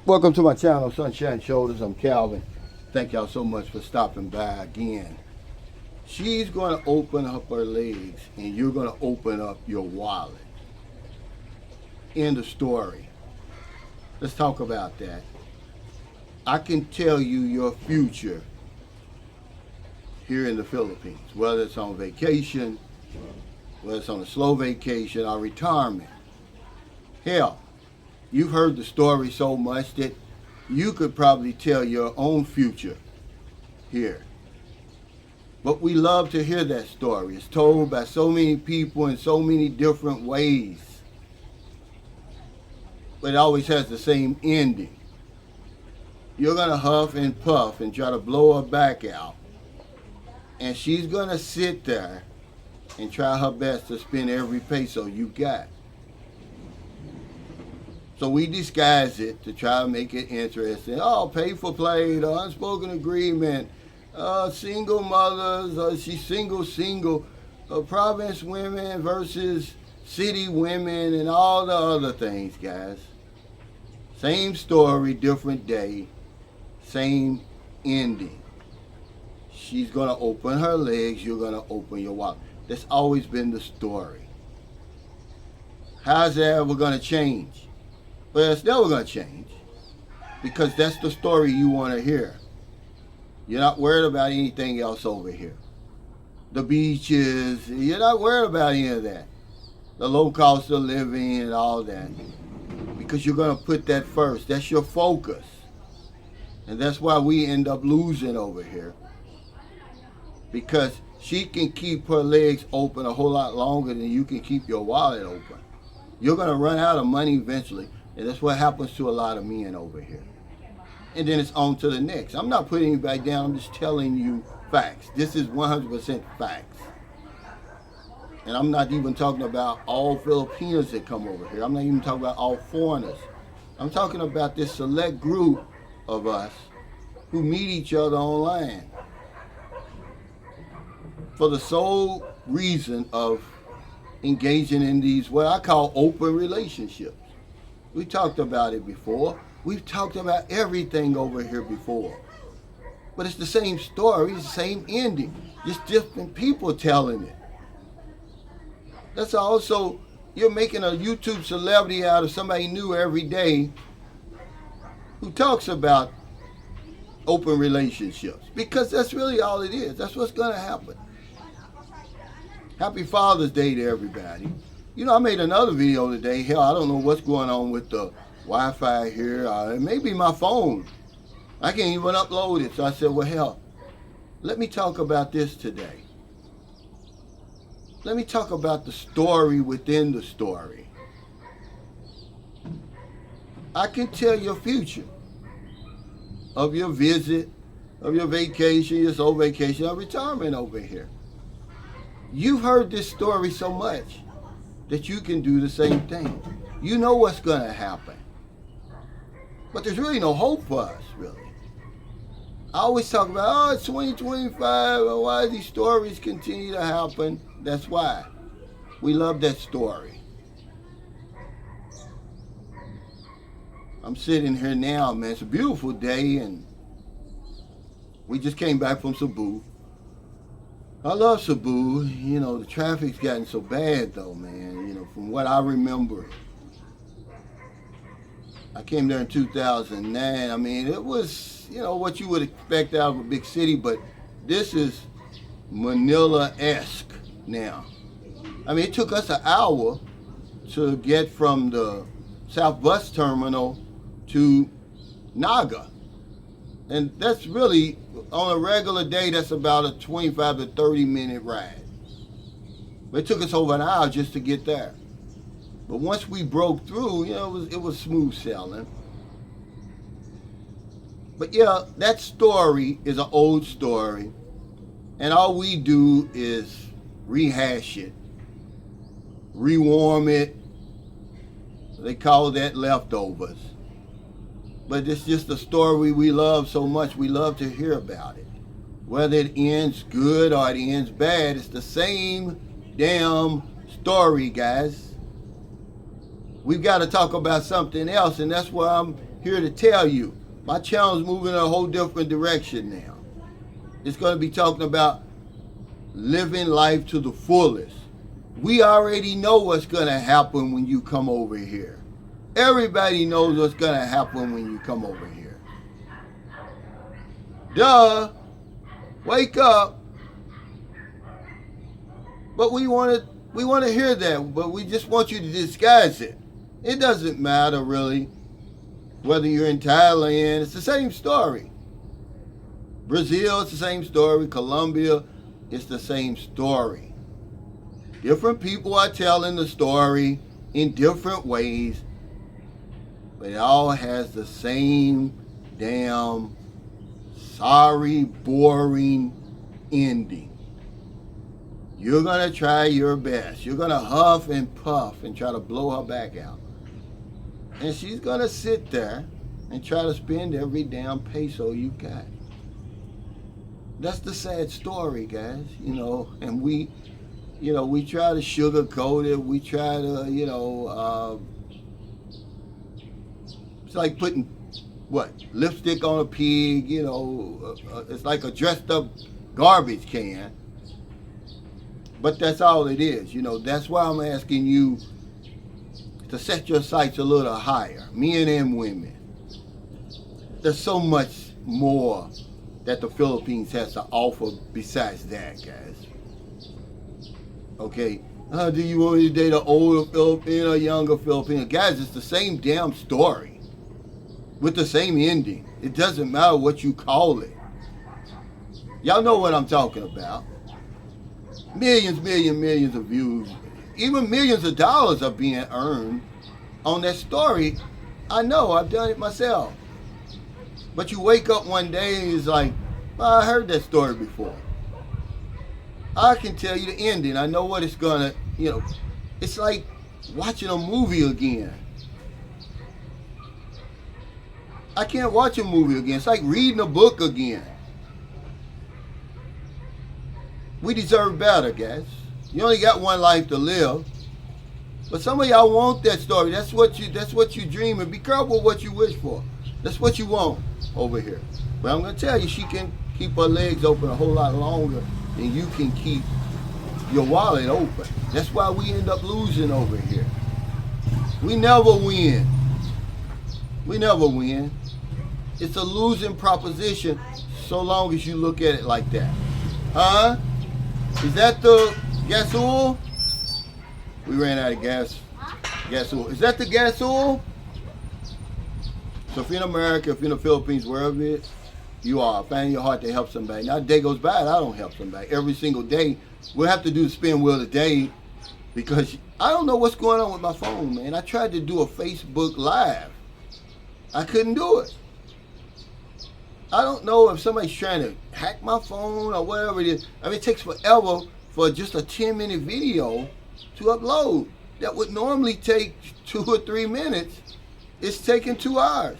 Welcome to my channel, Sunshine Shoulders. I'm Calvin. Thank y'all so much for stopping by again. She's going to open up her legs and you're going to open up your wallet. End of story. Let's talk about that. I can tell you your future here in the Philippines, whether it's on vacation, whether it's on a slow vacation or retirement. Hell, you've heard the story so much that you could probably tell your own future here. But we love to hear that story. It's told by so many people in so many different ways. But it always has the same ending. You're going to huff and puff and try to blow her back out. And she's going to sit there and try her best to spend every peso you got. So we disguise it to try to make it interesting. Oh, pay for play, the unspoken agreement, single mothers, she's single, province women versus city women, and all the other things, guys. Same story, different day, same ending. She's going to open her legs, you're going to open your wallet. That's always been the story. How's that ever going to change? Well, it's never going to change because that's the story you want to hear. You're not worried about anything else over here. The beaches, you're not worried about any of that. The low cost of living and all that. Because you're going to put that first. That's your focus. And that's why we end up losing over here. Because she can keep her legs open a whole lot longer than you can keep your wallet open. You're going to run out of money eventually. And that's what happens to a lot of men over here. And then it's on to the next. I'm not putting anybody down. I'm just telling you facts. This is 100% facts. And I'm not even talking about all Filipinos that come over here. I'm not even talking about all foreigners. I'm talking about this select group of us who meet each other online for the sole reason of engaging in these, what I call open relationships. We talked about it before. We've talked about everything over here before. But it's the same story, it's the same ending. Just different people telling it. That's all. So you're making a YouTube celebrity out of somebody new every day who talks about open relationships. Because that's really all it is. That's what's going to happen. Happy Father's Day to everybody. You know, I made another video today. Hell, I don't know what's going on with the Wi-Fi here. It may be my phone. I can't even upload it. So I said, well, hell, let me talk about this today. Let me talk about the story within the story. I can tell your future of your visit, of your vacation, your sole vacation, or retirement over here. You've heard this story so much that you can do the same thing. You know what's going to happen. But there's really no hope for us, really. I always talk about, oh, it's 2025, and why these stories continue to happen. That's why. We love that story. I'm sitting here now, man. It's a beautiful day, and we just came back from Cebu. I love Cebu. You know, the traffic's gotten so bad, though, man. You know, from what I remember. I came there in 2009. I mean, it was, you know, what you would expect out of a big city, but this is Manila-esque now. I mean, it took us an hour to get from the South Bus Terminal to Naga. And that's really, on a regular day, that's about a 25 to 30 minute ride. But it took us over an hour just to get there. But once we broke through, you know, it was smooth sailing. But yeah, that story is an old story. And all we do is rehash it, rewarm it. They call that leftovers. But it's just a story we love so much. We love to hear about it. Whether it ends good or it ends bad, it's the same damn story, guys. We've got to talk about something else, and that's where I'm here to tell you. My channel's moving in a whole different direction now. It's going to be talking about living life to the fullest. We already know what's going to happen when you come over here. Everybody knows what's going to happen when you come over here. Duh. Wake up. But we want to hear that, but we just want you to disguise it. It doesn't matter really whether you're in Thailand. It's the same story. Brazil, it's the same story. Colombia, it's the same story. Different people are telling the story in different ways, but it all has the same damn sorry, boring ending. You're going to try your best. You're going to huff and puff and try to blow her back out. And she's going to sit there and try to spend every damn peso you got. That's the sad story, guys. And we try to sugarcoat it. We try to, it's like putting, lipstick on a pig, it's like a dressed up garbage can. But that's all it is. That's why I'm asking you to set your sights a little higher, men and women. There's so much more that the Philippines has to offer besides that, guys. Okay, do you want to date an older Filipino or younger Filipino? Guys, it's the same damn story with the same ending. It doesn't matter what you call it. Y'all know what I'm talking about. Millions of views. Even millions of dollars are being earned on that story. I know, I've done it myself. But you wake up one day and it's like, I heard that story before. I can tell you the ending. I know what it's gonna, it's like watching a movie again. I can't watch a movie again. It's like reading a book again. We deserve better, guys. You only got one life to live. But some of y'all want that story. That's what you dream of. Be careful what you wish for. That's what you want over here. But I'm gonna tell you, she can keep her legs open a whole lot longer than you can keep your wallet open. That's why we end up losing over here. We never win. We never win. It's a losing proposition so long as you look at it like that. Huh? Is that the gasoil? We ran out of gasoil. Is that the gasoil? So if you're in America, if you're in the Philippines, wherever it is, you are finding your heart to help somebody. Not a day goes by and I don't help somebody. Every single day, we'll have to do the spin wheel today because I don't know what's going on with my phone, man. I tried to do a Facebook Live. I couldn't do it. I don't know if somebody's trying to hack my phone or whatever it is. I mean, it takes forever for just a 10-minute video to upload. That would normally take 2 or 3 minutes. It's taking 2 hours.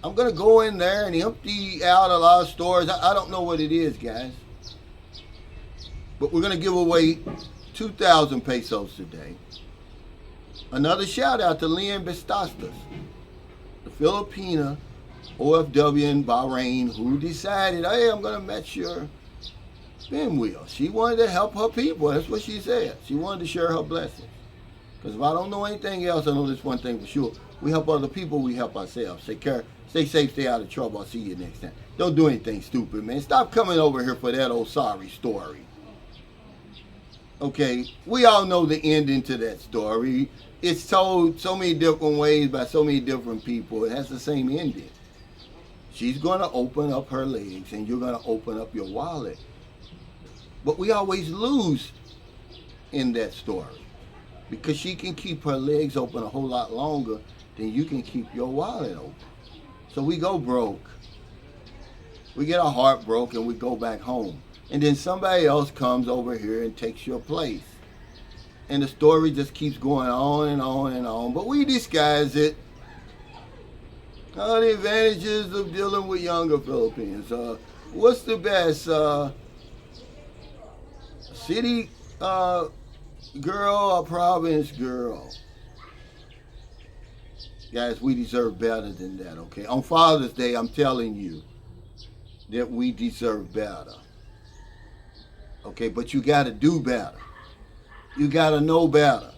I'm going to go in there and empty out a lot of stores. I don't know what it is, guys. But we're going to give away 2,000 pesos today. Another shout out to Lynn Bastastas, the Filipina OFW in Bahrain who decided, hey, I'm going to match your spin wheel. She wanted to help her people. That's what she said. She wanted to share her blessings. Because if I don't know anything else, I know this one thing for sure. We help other people, we help ourselves. Take care. Stay safe, stay out of trouble. I'll see you next time. Don't do anything stupid, man. Stop coming over here for that old sorry story. Okay, we all know the ending to that story. It's told so many different ways by so many different people. It has the same ending. She's going to open up her legs and you're going to open up your wallet. But we always lose in that story because she can keep her legs open a whole lot longer than you can keep your wallet open. So we go broke. We get our heart broke and we go back home. And then somebody else comes over here and takes your place. And the story just keeps going on and on and on. But we disguise it. All the advantages of dealing with younger Filipinos. What's the best? City girl or province girl? Guys, we deserve better than that, okay? On Father's Day, I'm telling you that we deserve better. Okay, but you got to do better. You got to know better.